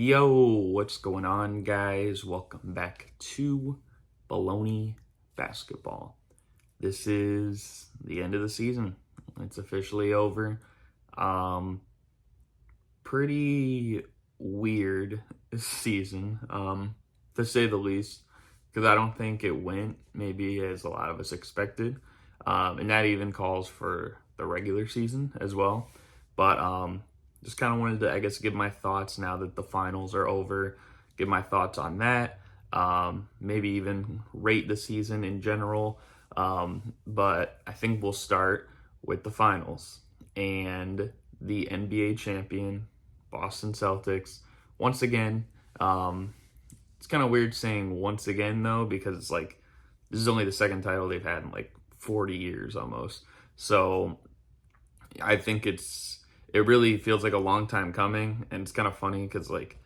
Yo, what's going on, guys? Welcome back to Bullony Basketball. This is the end of the season. It's officially over. Pretty weird season, to say the least, because I don't think it went maybe as a lot of us expected. And that even calls for the regular season as well. But just kind of wanted to, I guess, give my thoughts now that the finals are over, give my thoughts on that, maybe even rate the season in general. But I think we'll start with the finals and the NBA champion, Boston Celtics. Once again, it's kind of weird saying once again, though, because it's like this is only the second title they've had in like 40 years almost. So I think it really feels like a long time coming, and it's kind of funny because it's like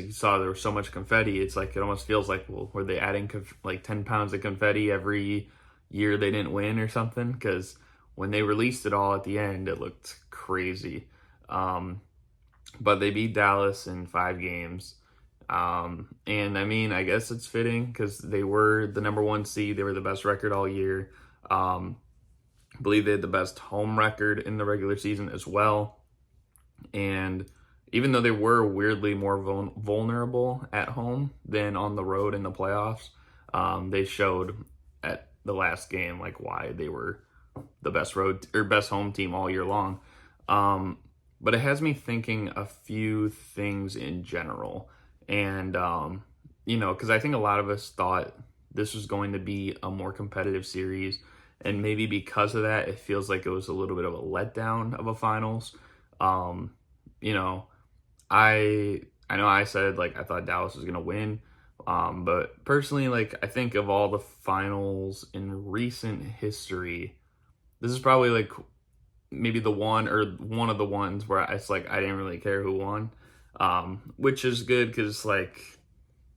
you saw there was so much confetti. It's like it almost feels like, well, were they adding like 10 pounds of confetti every year they didn't win or something? Because when they released it all at the end, it looked crazy. But they beat Dallas in 5 games. And I mean, I guess it's fitting because they were the number 1 seed. They were the best record all year. I believe they had the best home record in the regular season as well. And even though they were weirdly more vulnerable at home than on the road in the playoffs, they showed at the last game like why they were the best road or best home team all year long. But it has me thinking a few things in general. And, because I think a lot of us thought this was going to be a more competitive series. And maybe because of that, it feels like it was a little bit of a letdown of a finals. I know I said like I thought Dallas was gonna win, but personally, like I think of all the finals in recent history, this is probably like maybe the one of the ones where it's like I didn't really care who won, which is good because like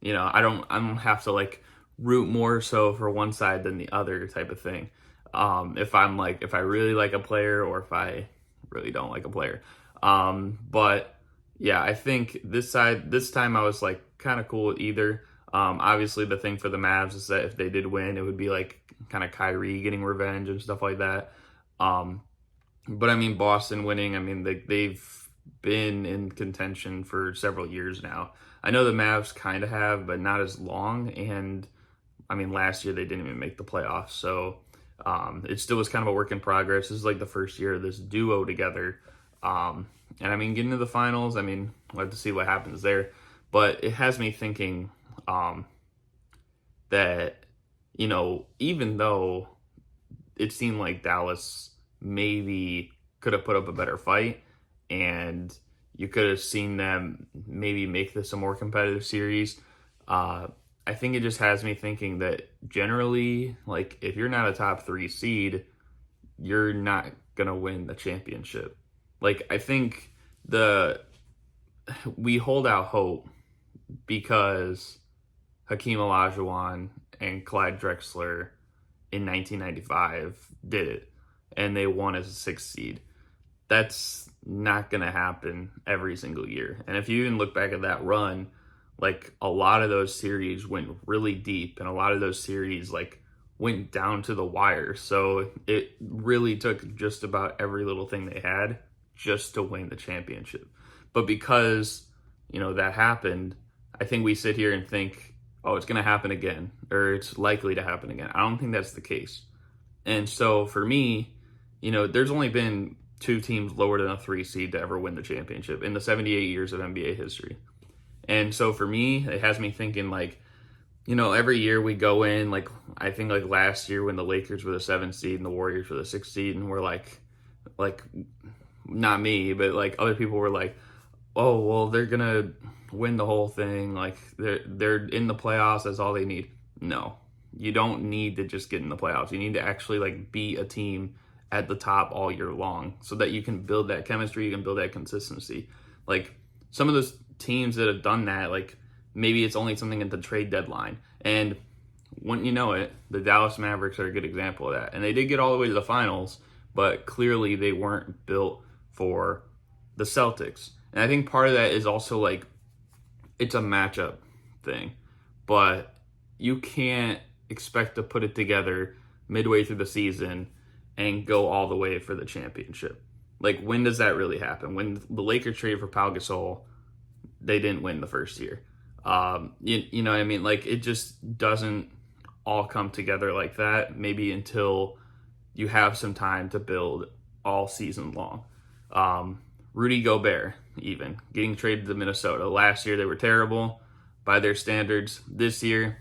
I don't have to like root more so for one side than the other type of thing. If I really like a player or if I really don't like a player. But yeah, I think this time I was like kind of cool with either. Obviously the thing for the Mavs is that if they did win, it would be like kind of Kyrie getting revenge and stuff like that. But I mean, Boston winning, I mean, they've been in contention for several years now. I know the Mavs kind of have, but not as long. And I mean, last year they didn't even make the playoffs. So it still was kind of a work in progress. This is like the first year of this duo together. And I mean, getting to the finals, I mean, we'll have to see what happens there. But it has me thinking that, even though it seemed like Dallas maybe could have put up a better fight and you could have seen them maybe make this a more competitive series, I think it just has me thinking that generally, like, if you're not a top 3 seed, you're not going to win the championship. Like, I think we hold out hope because Hakeem Olajuwon and Clyde Drexler in 1995 did it, and they won as a 6th seed. That's not going to happen every single year. And if you even look back at that run, like a lot of those series went really deep and a lot of those series like went down to the wire. So it really took just about every little thing they had just to win the championship. But because, that happened, I think we sit here and think, oh, it's going to happen again, or it's likely to happen again. I don't think that's the case. And so for me, there's only been 2 teams lower than a 3 seed to ever win the championship in the 78 years of NBA history. And so for me, it has me thinking like, every year we go in, like, I think like last year when the Lakers were the 7th seed and the Warriors were the 6th seed, and we're like, not me, but like other people were like, oh, well, they're going to win the whole thing. Like they're in the playoffs. That's all they need. No, you don't need to just get in the playoffs. You need to actually like be a team at the top all year long so that you can build that chemistry, you can build that consistency. Like some of those teams that have done that, like maybe it's only something at the trade deadline. And wouldn't you know it, the Dallas Mavericks are a good example of that. And they did get all the way to the finals, but clearly they weren't built for the Celtics. And I think part of that is also like it's a matchup thing, but you can't expect to put it together midway through the season and go all the way for the championship. Like, when does that really happen? When the Lakers traded for Pau Gasol, they didn't win the first year. You know what I mean? Like, it just doesn't all come together like that, maybe until you have some time to build all season long. Rudy Gobert, even, getting traded to Minnesota. Last year, they were terrible by their standards. This year,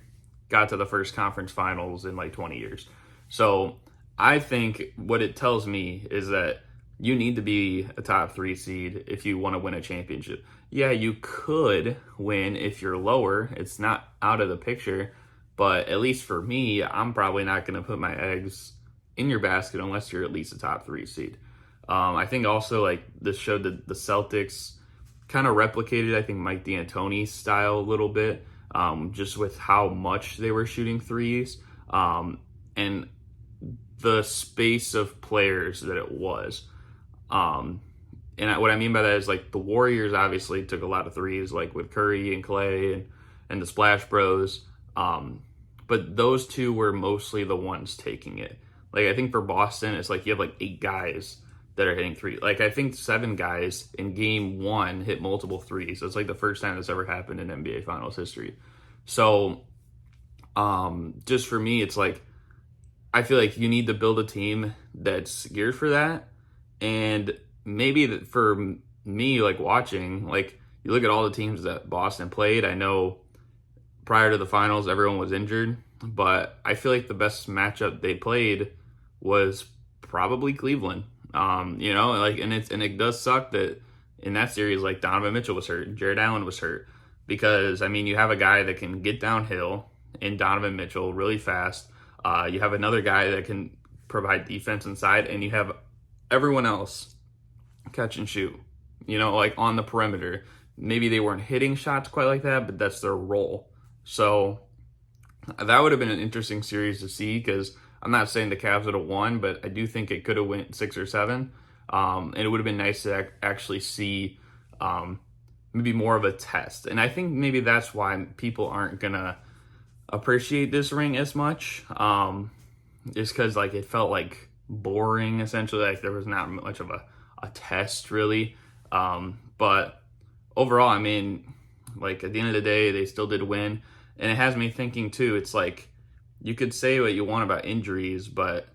got to the first conference finals in like 20 years. So I think what it tells me is that you need to be a top 3 seed if you want to win a championship. Yeah, you could win if you're lower. It's not out of the picture. But at least for me, I'm probably not going to put my eggs in your basket unless you're at least a top 3 seed. I think also, like, this showed that the Celtics kind of replicated, I think, Mike D'Antoni's style a little bit, just with how much they were shooting threes, and the space of players that it was. And what I mean by that is, like, the Warriors obviously took a lot of threes, like with Curry and Clay and the Splash Bros. But those two were mostly the ones taking it. Like, I think for Boston, it's like you have like 8 guys that are hitting three. Like, I think 7 guys in game 1 hit multiple threes. It's like the first time that's ever happened in NBA Finals history. So, just for me, it's like, I feel like you need to build a team that's geared for that. And maybe that for me, like, watching, like, you look at all the teams that Boston played. I know prior to the finals, everyone was injured, but I feel like the best matchup they played was probably Cleveland. You know, like, and it does suck that in that series, like, Donovan Mitchell was hurt, Jared Allen was hurt, because I mean, you have a guy that can get downhill in Donovan Mitchell really fast. You have another guy that can provide defense inside, and you have everyone else catch and shoot, you know, like on the perimeter. Maybe they weren't hitting shots quite like that, but that's their role. So that would have been an interesting series to see, because I'm not saying the Cavs would have won, but I do think it could have went 6 or 7. And it would have been nice to actually see maybe more of a test. And I think maybe that's why people aren't going to appreciate this ring as much. Just because, like, it felt like boring, essentially. Like, there was not much of a test, really. But overall, I mean, like, at the end of the day, they still did win. And it has me thinking, too, it's like, you could say what you want about injuries, but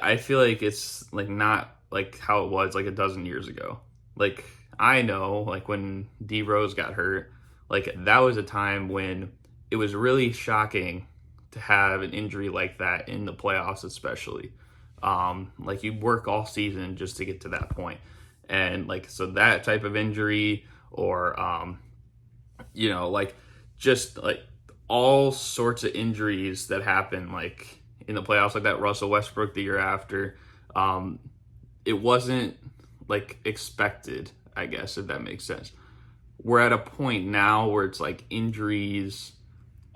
I feel like it's, like, not like how it was like a dozen years ago. Like, I know, like, when D Rose got hurt, like, that was a time when it was really shocking to have an injury like that in the playoffs, especially. Like, you work all season just to get to that point. And, like, so that type of injury, or, you know, like, just, like, all sorts of injuries that happen, like, in the playoffs, like that Russell Westbrook the year after, it wasn't, like, expected, I guess, if that makes sense. We're at a point now where it's like injuries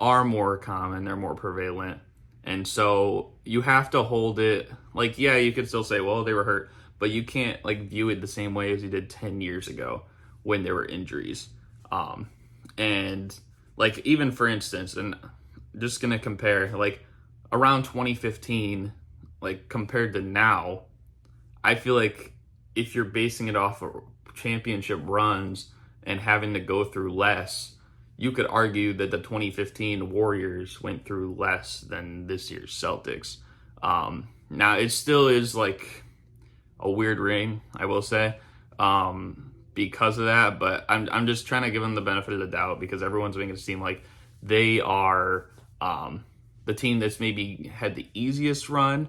are more common, they're more prevalent, and so you have to hold it, like, yeah, you could still say, well, they were hurt, but you can't, like, view it the same way as you did 10 years ago when there were injuries. And, like, even for instance, and just gonna compare, like, around 2015, like, compared to now, I feel like if you're basing it off of championship runs and having to go through less, you could argue that the 2015 Warriors went through less than this year's Celtics. Now, it still is, like, a weird ring, I will say, because of that, but I'm just trying to give them the benefit of the doubt, because everyone's making it seem like they are the team that's maybe had the easiest run.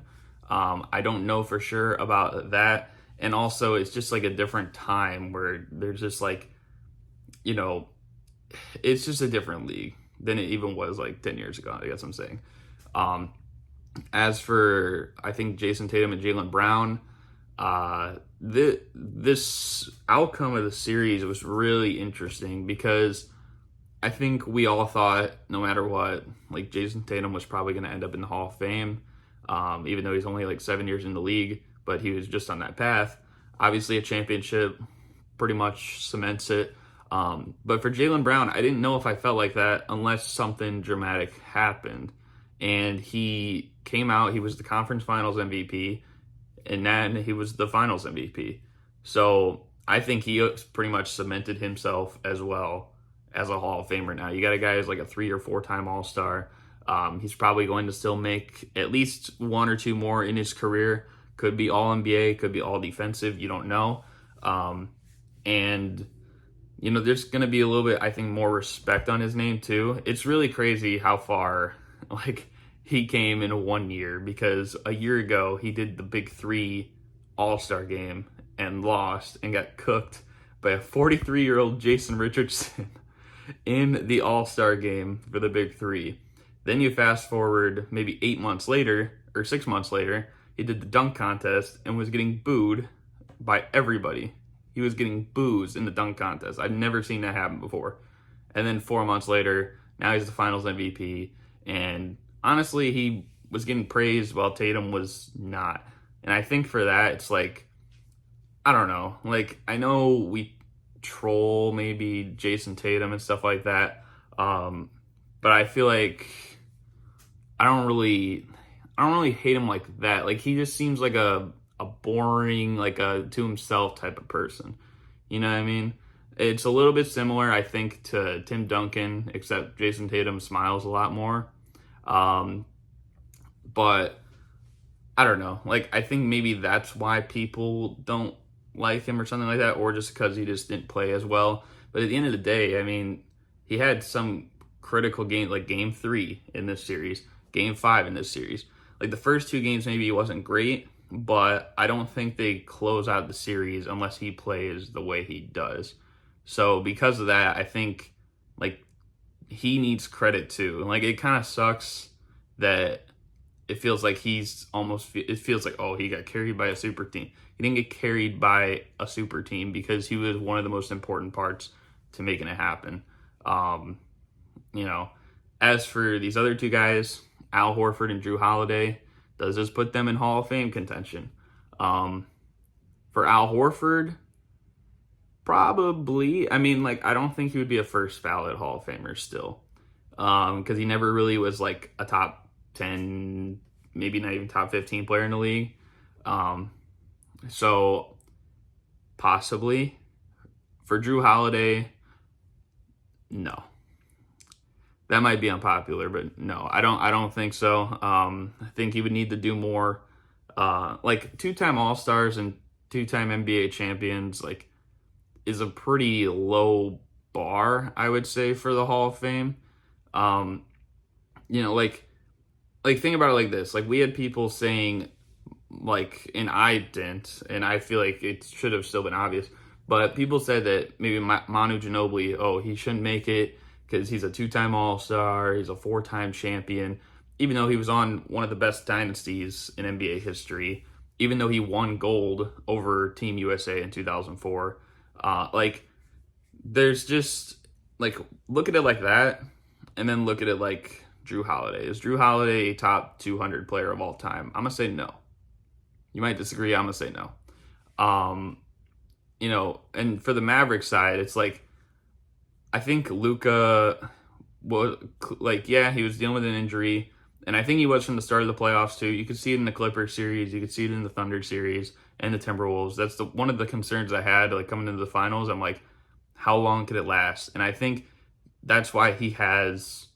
I don't know for sure about that. And also, it's just like a different time where there's just, like, you know, it's just a different league than it even was like 10 years ago, I guess I'm saying. As for, I think, Jason Tatum and Jaylen Brown, this outcome of the series was really interesting, because I think we all thought, no matter what, like, Jason Tatum was probably going to end up in the Hall of Fame, even though he's only like 7 years in the league, but he was just on that path. Obviously, a championship pretty much cements it. But for Jaylen Brown, I didn't know if I felt like that unless something dramatic happened. And he came out, he was the conference finals MVP, and then he was the finals MVP. So I think he pretty much cemented himself as well as a Hall of Famer now. You got a guy who's like a 3 or 4-time All-Star. He's probably going to still make at least 1 or 2 more in his career. Could be All NBA, could be All Defensive. You don't know. And you know, there's going to be a little bit, I think, more respect on his name too. It's really crazy how far like he came in 1 year, because a year ago he did the Big 3 All-Star game and lost and got cooked by a 43-year-old Jason Richardson in the All-Star game for the Big 3. Then you fast forward maybe 8 months later or 6 months later, he did the dunk contest and was getting booed by everybody. He was getting boos in the dunk contest. I'd never seen that happen before. And then 4 months later, now he's the finals MVP. And honestly, he was getting praised while Tatum was not. And I think for that, it's like, I don't know. Like, I know we troll maybe Jason Tatum and stuff like that. But I feel like I don't really hate him like that. Like, he just seems like a boring, like a to himself type of person. You know what I mean? It's a little bit similar, I think, to Tim Duncan, except Jason Tatum smiles a lot more. But I don't know. Like, I think maybe that's why people don't like him or something like that, or just because he just didn't play as well. But at the end of the day, I mean, he had some critical game, like Game 3 in this series, Game 5 in this series. Like, the first 2 games, maybe he wasn't great, but I don't think they close out the series unless he plays the way he does. So because of that, I think, like, he needs credit too. Like, it kind of sucks that it feels like it feels like, oh, he got carried by a super team. He didn't get carried by a super team because he was one of the most important parts to making it happen. You know, as for these other 2 guys, Al Horford and Drew Holiday, does this put them in Hall of Fame contention? For Al Horford, probably. I mean, like, I don't think he would be a first ballot Hall of Famer still, because he never really was like a top 10, maybe not even top 15 player in the league. So possibly. For Drew Holiday, no. That might be unpopular, but no, I don't think so. I think he would need to do more. Like, 2-time All-Stars and 2-time NBA champions, like, is a pretty low bar, I would say, for the Hall of Fame. You know, like think about it like this. Like, we had people saying, like, and I didn't, and I feel like it should have still been obvious, but people said that maybe Manu Ginobili, oh, he shouldn't make it because he's a 2-time All-Star, he's a 4-time champion, even though he was on one of the best dynasties in NBA history, even though he won gold over Team USA in 2004. Like, there's just, like, look at it like that, and then look at it like Drew Holiday. Is Drew Holiday a top 200 player of all time? I'm going to say no. You might disagree, I'm going to say no. You know, and for the Mavericks side, it's like, I think Luka was, like, yeah, he was dealing with an injury, and I think he was from the start of the playoffs too. You could see it in the Clippers series, you could see it in the Thunder series, and the Timberwolves. That's one of the concerns I had, like, coming into the finals. I'm like, how long could it last? And I think that's why he has,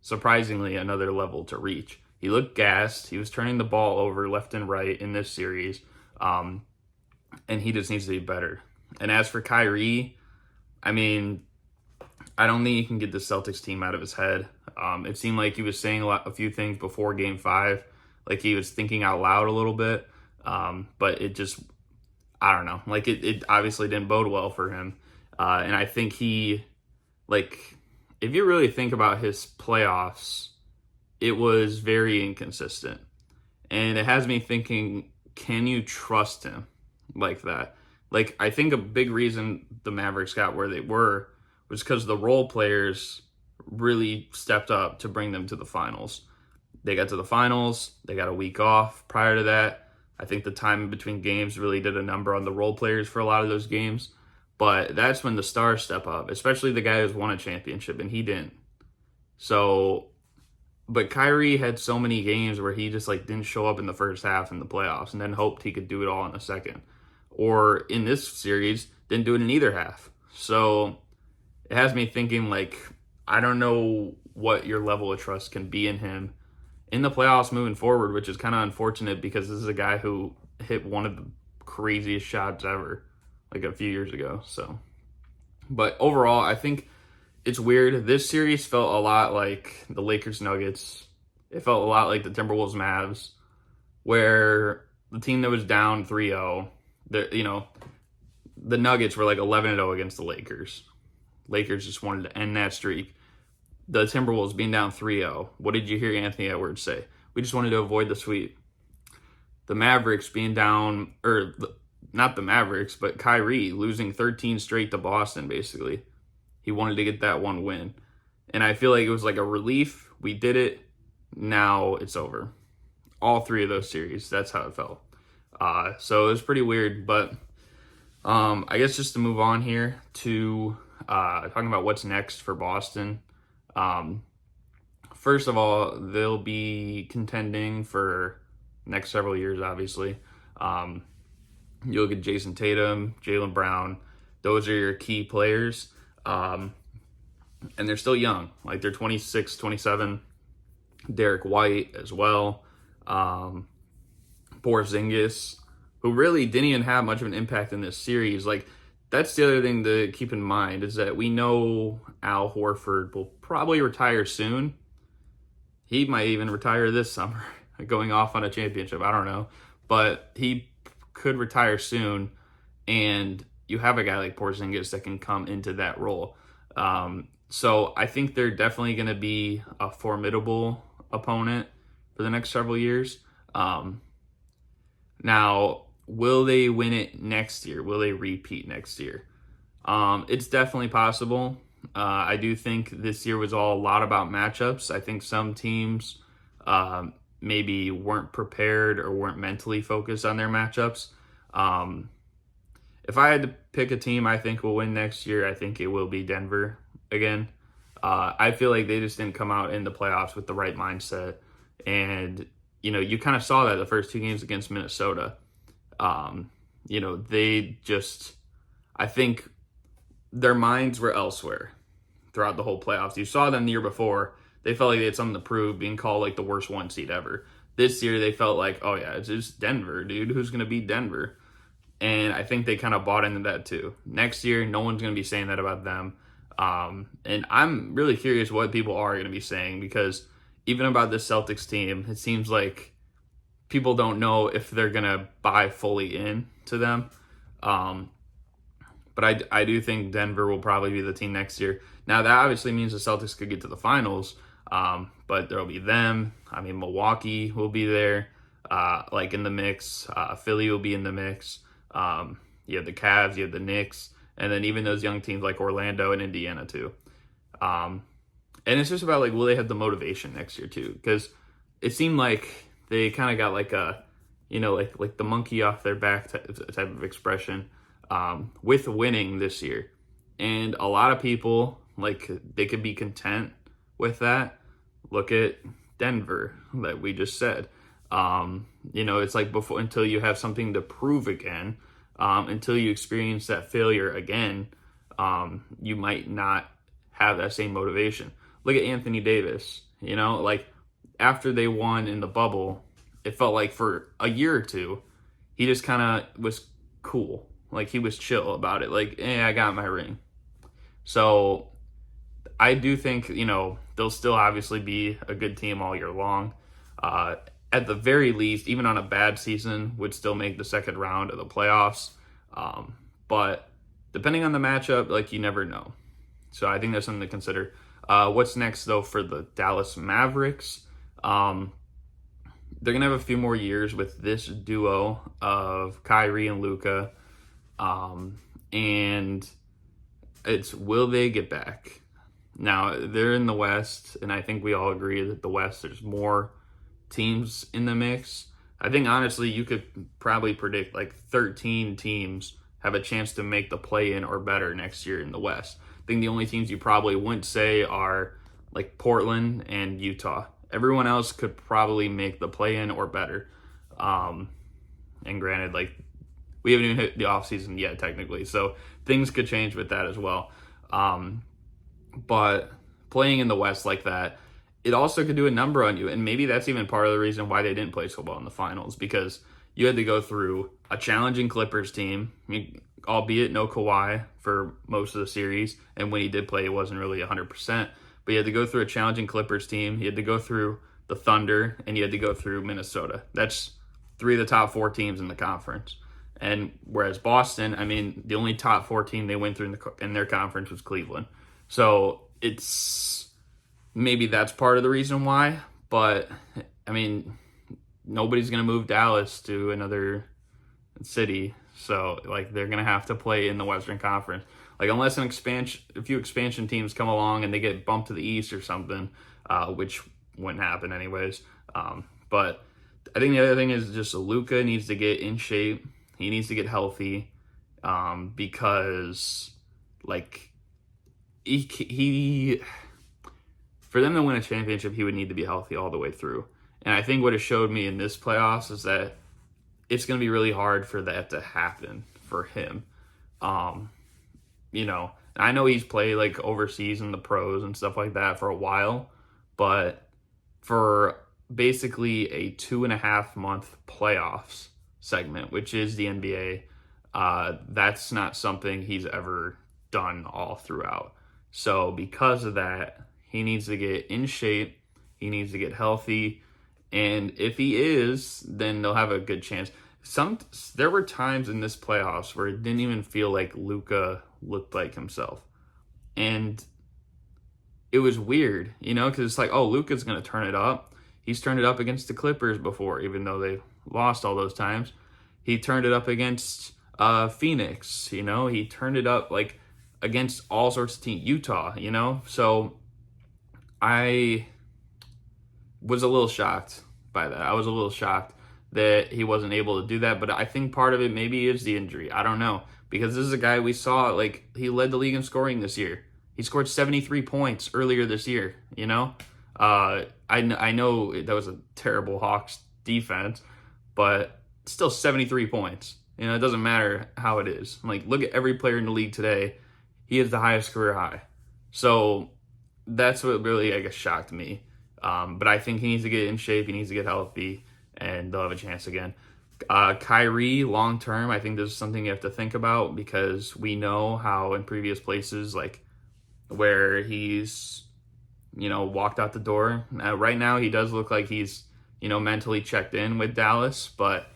surprisingly, another level to reach. He looked gassed. He was turning the ball over left and right in this series, and he just needs to be better. And as for Kyrie, I mean, I don't think he can get the Celtics team out of his head. It seemed like he was saying a few things before Game 5, like he was thinking out loud a little bit, but it just, I don't know. Like, it obviously didn't bode well for him. And I think he, like, if you really think about his playoffs, it was very inconsistent. And it has me thinking, can you trust him like that? Like, I think a big reason the Mavericks got where they were was because the role players really stepped up to bring them to the finals. They got to the finals. They got a week off prior to that. I think the time in between games really did a number on the role players for a lot of those games. But that's when the stars step up, especially the guy who's won a championship, and he didn't. So, but Kyrie had so many games where he just like didn't show up in the first half in the playoffs and then hoped he could do it all in the second. Or in this series, didn't do it in either half. So it has me thinking, like, I don't know what your level of trust can be in him in the playoffs moving forward, which is kind of unfortunate because this is a guy who hit one of the craziest shots ever, like a few years ago. So, but overall, I think it's weird. This series felt a lot like the Lakers Nuggets. It felt a lot like the Timberwolves Mavs, where the team that was down 3-0, the Nuggets were like 11-0 against the Lakers. Lakers just wanted to end that streak. The Timberwolves being down 3-0. What did you hear Anthony Edwards say? We just wanted to avoid the sweep. The Mavericks being down, not the Mavericks, but Kyrie losing 13 straight to Boston, basically. He wanted to get that one win. And I feel like it was like a relief. We did it. Now it's over. All three of those series, that's how it felt. So it was pretty weird. But I guess just to move on here to talking about what's next for Boston. First of all, they'll be contending for next several years, obviously. You look at Jason Tatum, Jaylen Brown. Those are your key players. And they're still young. Like, they're 26, 27. Derek White as well. Porzingis, who really didn't even have much of an impact in this series. Like, that's the other thing to keep in mind, is that we know Al Horford will probably retire soon. He might even retire this summer, going off on a championship. I don't know. But he could retire soon, and you have a guy like Porzingis that can come into that role. So I think they're definitely going to be a formidable opponent for the next several years. Now, will they win it next year? Will they repeat next year? It's definitely possible. I do think this year was a lot about matchups. I think some teams maybe weren't prepared or weren't mentally focused on their matchups. If I had to pick a team I think will win next year, I think it will be Denver again. I feel like they just didn't come out in the playoffs with the right mindset. And, you kind of saw that the first two games against Minnesota. They just, I think their minds were elsewhere throughout the whole playoffs. You saw them the year before. They felt like they had something to prove, being called like the worst one seed ever. This year they felt like, oh yeah, it's just Denver, dude. Who's going to beat Denver? And I think they kind of bought into that too. Next year, no one's going to be saying that about them. And I'm really curious what people are going to be saying, because even about this Celtics team, it seems like people don't know if they're going to buy fully in to them. But I do think Denver will probably be the team next year. Now, that obviously means the Celtics could get to the finals, but there'll be them. I mean, Milwaukee will be there, in the mix. Philly will be in the mix. You have the Cavs, you have the Knicks, and then even those young teams like Orlando and Indiana too. And it's just about will they have the motivation next year too? Because it seemed like they kind of got like a, like the monkey off their back type of expression with winning this year. And a lot of people, they could be content with that. Look at Denver that we just said. It's like before, until you have something to prove again, until you experience that failure again, you might not have that same motivation. Look at Anthony Davis, after they won in the bubble, it felt like for a year or two, he just kind of was cool. He was chill about it. I got my ring. So I do think, they'll still obviously be a good team all year long. At the very least, even on a bad season, would still make the second round of the playoffs. But depending on the matchup, you never know. So I think that's something to consider. What's next, though, for the Dallas Mavericks? They're going to have a few more years with this duo of Kyrie and Luka. And it's, will they get back? Now, they're in the West, and I think we all agree that the West, there's more teams in the mix. I think, honestly, you could probably predict 13 teams have a chance to make the play-in or better next year in the West. I think the only teams you probably wouldn't say are like Portland and Utah. Everyone else could probably make the play-in or better. And granted, like, we haven't even hit the offseason yet, technically, so things could change with that as well. But playing in the West like that, it also could do a number on you, and maybe that's even part of the reason why they didn't play so well in the finals, because you had to go through a challenging Clippers team, albeit no Kawhi for most of the series, and when he did play, it wasn't really 100%, but you had to go through a challenging Clippers team, you had to go through the Thunder, and you had to go through Minnesota. That's 3 of the top 4 teams in the conference. And whereas Boston, I mean, the only top 4 team they went through in their conference was Cleveland. So it's maybe that's part of the reason why. But, I mean, nobody's going to move Dallas to another city. So, like, they're going to have to play in the Western Conference. Like, unless a few expansion teams come along and they get bumped to the East or something, which wouldn't happen anyways. But I think the other thing is just Luka needs to get in shape. He needs to get healthy, because, like, he for them to win a championship, he would need to be healthy all the way through. And I think what it showed me in this playoffs is that it's going to be really hard for that to happen for him. You know, I know he's played, like, overseas in the pros and stuff like that for a while, but for basically a 2.5 month playoffs segment, which is the NBA, that's not something he's ever done all throughout. So because of that, he needs to get in shape, he needs to get healthy, and if he is, then they'll have a good chance. There were times in this playoffs where it didn't even feel like Luka looked like himself, and it was weird, you know, because it's like, oh, Luka's going to turn it up. He's turned it up against the Clippers before, even though they lost all those times. He turned it up against Phoenix, you know. He turned it up, like, against all sorts of teams. Utah, you know. So I was a little shocked by that. I was a little shocked that he wasn't able to do that. But I think part of it maybe is the injury. I don't know. Because this is a guy we saw, like, he led the league in scoring this year. He scored 73 points earlier this year, you know. I know that was a terrible Hawks defense, but still 73 points. You know, it doesn't matter how it is. Like, look at every player in the league today. He has the highest career high. So that's what really, I guess, shocked me. But I think he needs to get in shape. He needs to get healthy, and they'll have a chance again. Kyrie, long term, I think this is something you have to think about, because we know how in previous places, like, where he's, you know, walked out the door. Right now, he does look like he's, you know, mentally checked in with Dallas, but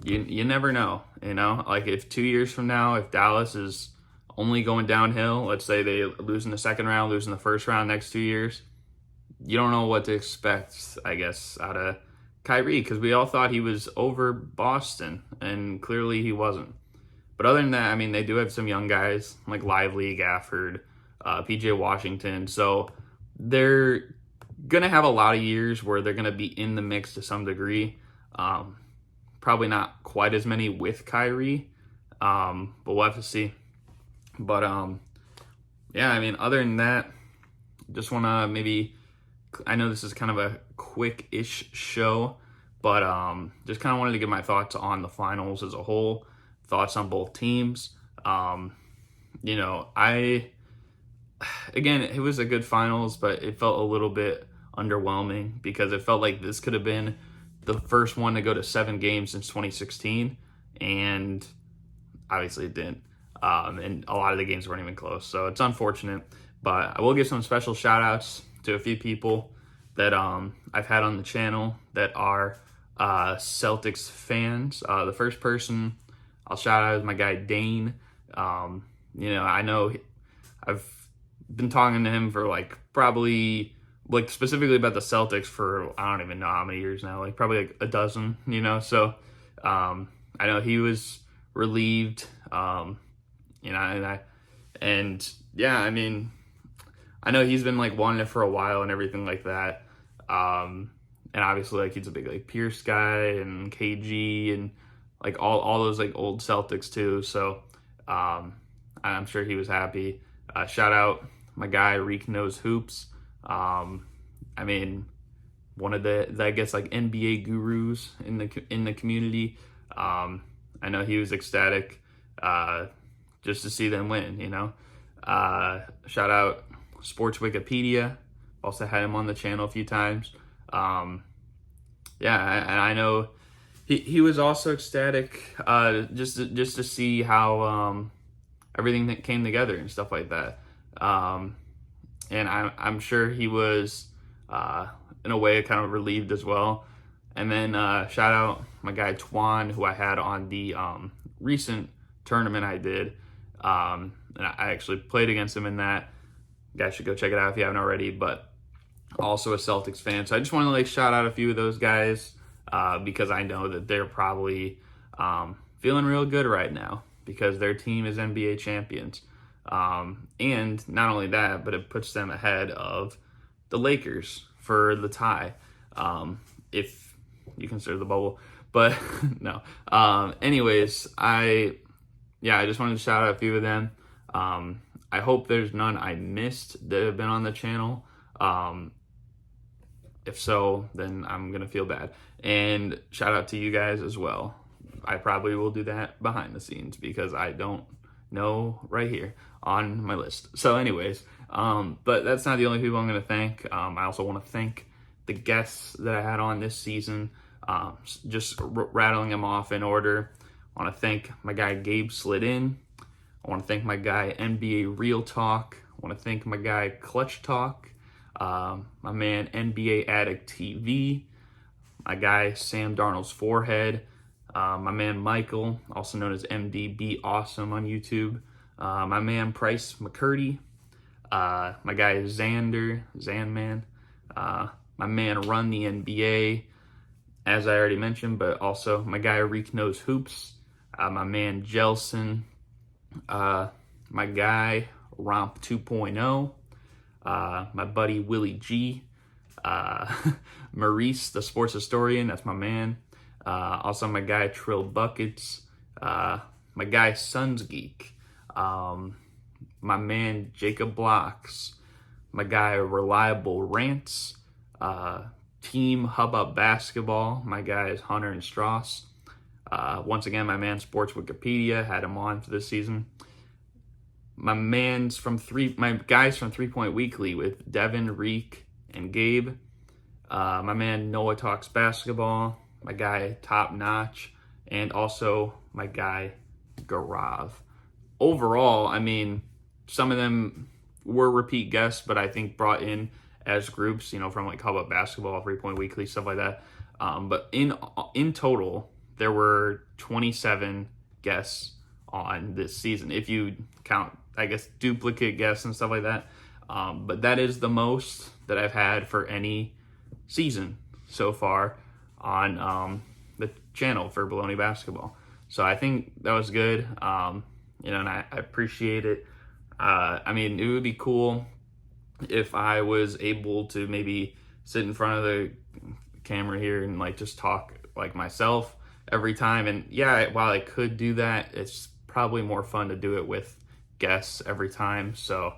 you never know, you know? Like, if 2 years from now, if Dallas is only going downhill, let's say they lose in the second round, lose in the first round next 2 years, you don't know what to expect, I guess, out of Kyrie, because we all thought he was over Boston, and clearly he wasn't. But other than that, I mean, they do have some young guys, like Lively, Gafford, PJ Washington, so they're going to have a lot of years where they're going to be in the mix to some degree. Probably not quite as many with Kyrie, but we'll have to see. But, yeah, I mean, other than that, just want to maybe, I know this is kind of a quick-ish show, but just kind of wanted to give my thoughts on the finals as a whole, thoughts on both teams. You know, again, it was a good finals, but it felt a little bit underwhelming, because it felt like this could have been the first one to go to 7 games since 2016, and obviously it didn't. And a lot of the games weren't even close, so it's unfortunate. But I will give some special shout outs to a few people that I've had on the channel that are Celtics fans. The first person I'll shout out is my guy Dane. You know, I know I've been talking to him for like probably like specifically about the Celtics for I don't even know how many years now, like probably like a dozen, you know. So I know he was relieved, you know, and yeah, I mean, I know he's been like wanting it for a while and everything like that. And obviously like he's a big like Pierce guy and KG and like all those like old Celtics too. So I'm sure he was happy. Shout out my guy Reek Knows Hoops. I mean, one of the I guess like NBA gurus in the community. I know he was ecstatic just to see them win. Shout out Sports Wikipedia. Also had him on the channel a few times. And I know he was also ecstatic just to see how everything that came together and stuff like that. And I'm sure he was in a way kind of relieved as well. And then shout out my guy Twan, who I had on the recent tournament I did. And I actually played against him in that. You guys should go check it out if you haven't already. But also a Celtics fan. So I just want to like shout out a few of those guys because I know that they're probably feeling real good right now because their team is NBA champions. And not only that, but it puts them ahead of the Lakers for the tie, if you consider the bubble. But no. Anyways, I just wanted to shout out a few of them. I hope there's none I missed that have been on the channel. If so, then I'm going to feel bad. And shout out to you guys as well. I probably will do that behind the scenes because I don't know right here on my list. So anyways, but that's not the only people I'm going to thank. I also want to thank the guests that I had on this season. Just rattling them off in order. I want to thank my guy Gabe Slidin. I want to thank my guy NBA Real Talk. I want to thank my guy Clutch Talk. My man NBA Addict TV. My guy Sam Darnold's Forehead. My man Michael, also known as MDB Awesome on YouTube. My man Price McCurdy. My guy Xander, Zanman. My man Run the NBA, as I already mentioned, but also my guy Reek Knows Hoops. My man Jelson. My guy Romp 2.0. My buddy Willie G. Maurice, the sports historian, that's my man. Also my guy Trill Buckets. My guy Suns Geek. My man Jacob Blocks. My guy Reliable Rants. Team Hub Up Basketball. My guy is Hunter and Strauss. Once again, my man Sports Wikipedia, had him on for this season. My guys from 3 Point Weekly with Devin, Reek, and Gabe. My man Noah Talks Basketball. My guy Top Notch. And also my guy Gaurav. Overall, I mean, some of them were repeat guests, but I think brought in as groups, from like Hub Up Basketball, 3 Point Weekly, stuff like that. But in total, there were 27 guests on this season, if you count, I guess, duplicate guests and stuff like that. But that is the most that I've had for any season so far on the channel for Bullony Basketball. So I think that was good, and I appreciate it. I mean, it would be cool if I was able to maybe sit in front of the camera here and like just talk like myself every time. And yeah, while I could do that, it's probably more fun to do it with guests every time. So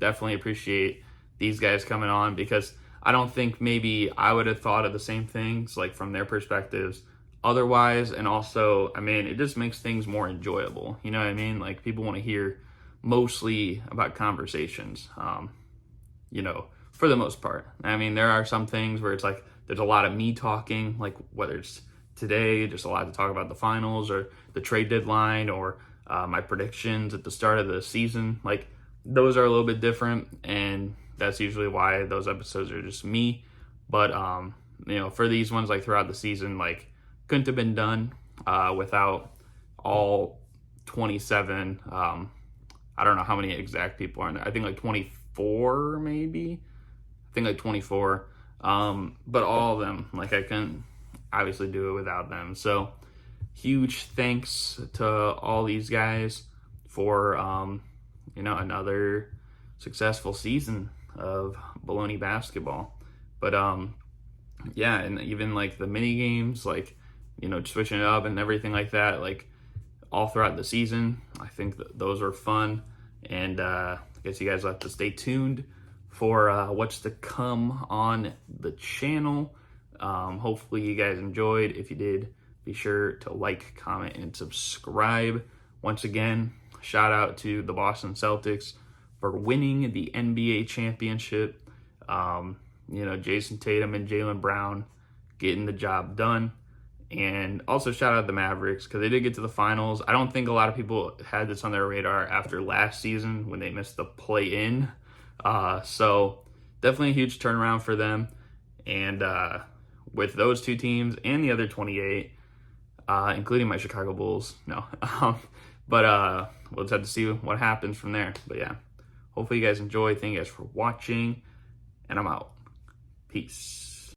definitely appreciate these guys coming on, because I don't think maybe I would have thought of the same things like from their perspectives otherwise. And also, I mean, it just makes things more enjoyable. You know what I mean? Like, people want to hear mostly about conversations, for the most part. I mean, there are some things where it's like there's a lot of me talking, like whether it's today, just a lot to talk about the finals or the trade deadline or my predictions at the start of the season. Like, those are a little bit different, and that's usually why those episodes are just me. But for these ones, like throughout the season, like, couldn't have been done without all 27. I don't know how many exact people are in there. I think like 24, maybe. I think like 24. But all of them, like, I couldn't obviously do it without them. So huge thanks to all these guys for another successful season of Bullony Basketball. But and even like the mini games, like switching it up and everything like that, like all throughout the season. I think those are fun. And I guess you guys will have to stay tuned for what's to come on the channel. Hopefully you guys enjoyed. If you did, be sure to like, comment, and subscribe. Once again, shout out to the Boston Celtics for winning the NBA championship. Jason Tatum and Jaylen Brown getting the job done. And also shout out the Mavericks because they did get to the finals. I don't think a lot of people had this on their radar after last season when they missed the play-in. So definitely a huge turnaround for them. And with those two teams and the other 28, including my Chicago Bulls, no. But we'll just have to see what happens from there. But yeah, hopefully you guys enjoy. Thank you guys for watching, and I'm out. Peace.